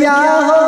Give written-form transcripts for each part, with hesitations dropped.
کیا ہو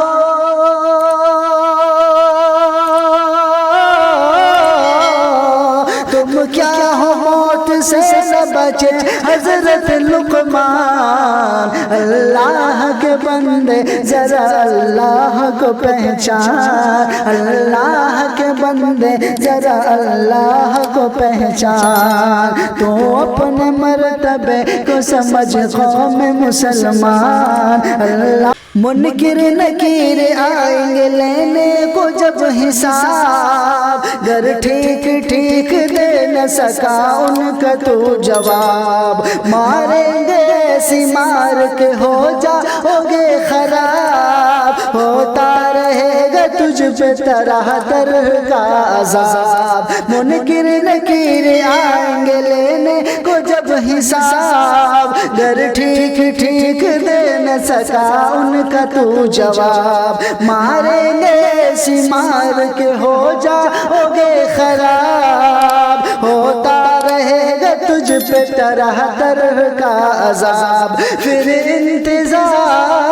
تم کیا ہو موت سے نہ بچے حضرت لقمان اللہ کے بندے ذرا اللہ کو پہچان اللہ کے بندے ذرا اللہ کو پہچان تو اپنے مرتبے کو سمجھ قوم مسلمان اللہ منکر نکیر آئیں گے لینے کو جب حساب گر ٹھیک ٹھیک دے نہ سکا ان کا تو جواب ماریں گے ایسی مار کے ہو جاؤگے خراب ہوتا رہے گا تجھ پہ طرح طرح کا عذاب منکر نکیر آئیں گے لینے کو جب حساب گر ٹھیک ٹھیک دے نہ سکا ان کا تو جواب ماریں گے ایسی مار کے ہو جاؤگے خراب ہوتا رہے گا تجھ پہ طرح طرح کا عذاب پھر انتظار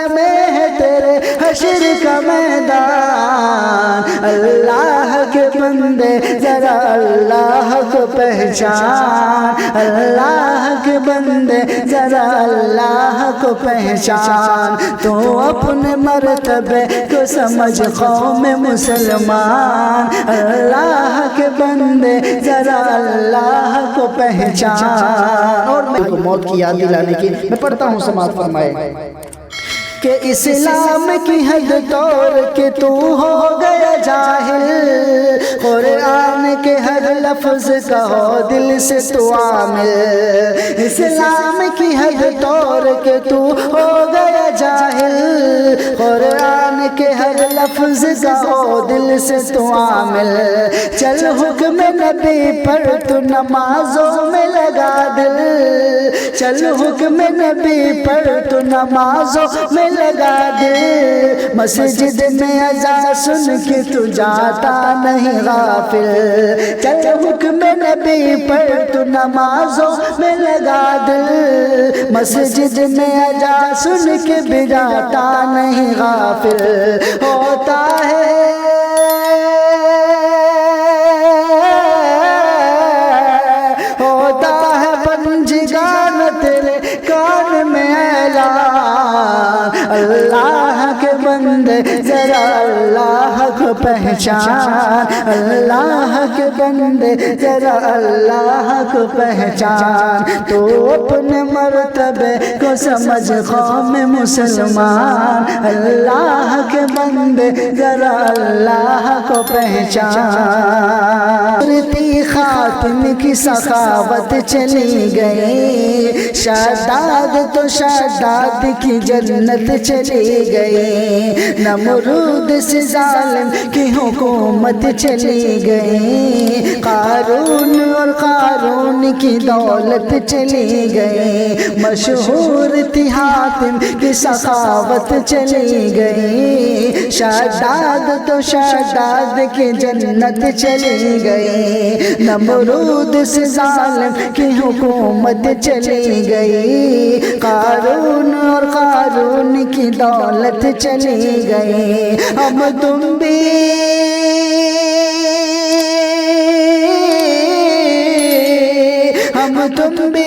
میں ہے تیرے حشر کا میدان اللہ کے بندے ذرا اللہ کو پہچان اللہ کے بندے ذرا اللہ کو پہچان تو اپنے مرتبے کو سمجھ قوم مسلمان اللہ کے بندے ذرا اللہ کو پہچان اور میں کو موت کی یاد دلانے کی میں پڑھتا ہوں سماعت فرمائے کہ اسلام کی حد توڑ کے تو ہو گیا جاہل قرآن کے ہر لفظ کہو دل سے تو عامل اسلام کی حد توڑ کے تو ہو گیا جاہل قرآن کے ہر لفظ کہو دل سے تو عامل چل حکم نبی پر تو نمازوں میں لگا دل چل حکم نبی پر تو نمازوں میں لگا دے مسجد میں اذان سن کے تو جاتا نہیں غافل چل حکم نبی پر تو نمازوں میں لگا دے مسجد میں اذان سن کے بھی جاتا نہیں غافل ہوتا ہے پنجگان تیرے کان میں اعلان اللہ کے بندے ذرا اللہ کو پہچان اللہ کے بندے ذرا اللہ کو پہچان تو اپنے مرتبے کو سمجھ قوم مسلمان اللہ کے بندے ذرا اللہ کو پہچان خاتم کی سخاوت چلی گئی شاداد تو شاداد کی جنت چلی گئی نمرود سے ظالم کی حکومت چلی گئی قارون اور قارون کی دولت چلی گئی مشہور تھی حاتم کی سخاوت چلی گئی شاداد تو شاداد کی جنت چلی گئی نمرود سے ظالم کی حکومت چلی گئی قارون اور قارون کی دولت چلی گئی ہم تم بھی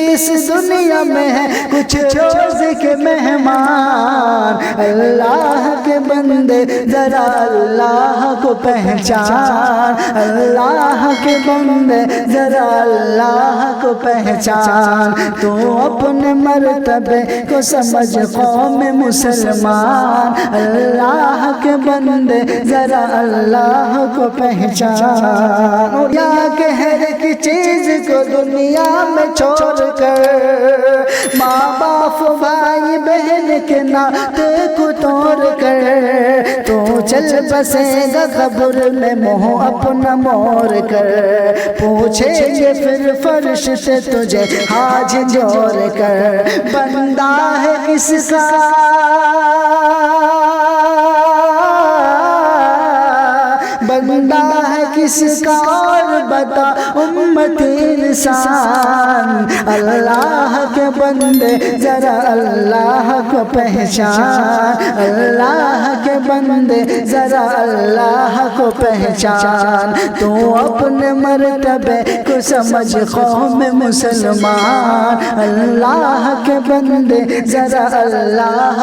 اس دنیا میں ہیں کچھ روز کے مہمان اللہ کے بندے ذرا اللہ کو پہچان اللہ کے بندے ذرا اللہ کو پہچان تو اپنے مرتبے کو سمجھ قوم مسلمان اللہ کے بندے ذرا اللہ کو پہچان یا کہ ہر ایک چیز کو دنیا میں چھوڑ کر ماں باپ بھائی بہن کے ناطے کو توڑ کر تو چل بسے گا قبر میں منہ اپنا موڑ کر پوچھیں گے پھر فرش سے تجھے ہاتھ جوڑ کر بندہ ہے کس کا بندہ ہے کس کا اور بتا امت انسان اللہ کے بندے ذرا اللہ کو پہچان، اللہ کے بندے ذرا اللہ کو پہچان، تو اپنے مرتبے کو سمجھ قوم مسلمان، اللہ کے بندے ذرا اللہ